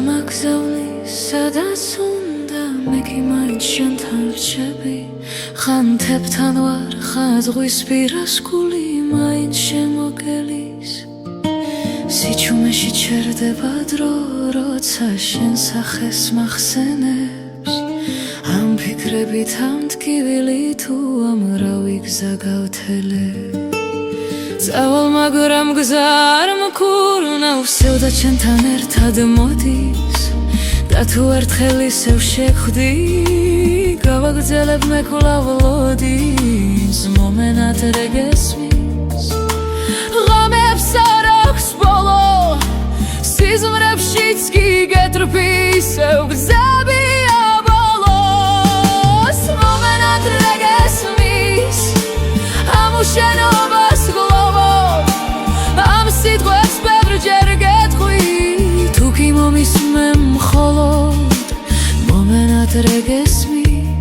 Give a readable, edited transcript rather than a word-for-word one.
მოგზავნის სადაც უნდა მე კი მაინც შენთან რჩები ხან თებთან ვარ ხან ზღვის პირას გული მაინც შემოგელის სიჩუმეში ჩერდება დრო როცა შენ სახეს მახსენებს ამ ფიქრებით ამ ტკივილი თუ ამრავი გზა გავთელებ წავალ მაგრამ გზა არ მქურნავს სევდა ჩემთან ერთად მოდის და თუ ერთხელ ისევ შეხვდი გავაგრძელებ მე კვლავ ლოდის მომენად რეგესმის ღამებს არ აქვს ბოლო სიზმრებშიც კი გეტრფი ისევ გზებია ბოლოს მომენად რეგესმის ამ უშენობას ამ სიტყვებს ბევრჯერ გეტყვი თუ კი მომისმე მხოლოდ მომენად რეგესმის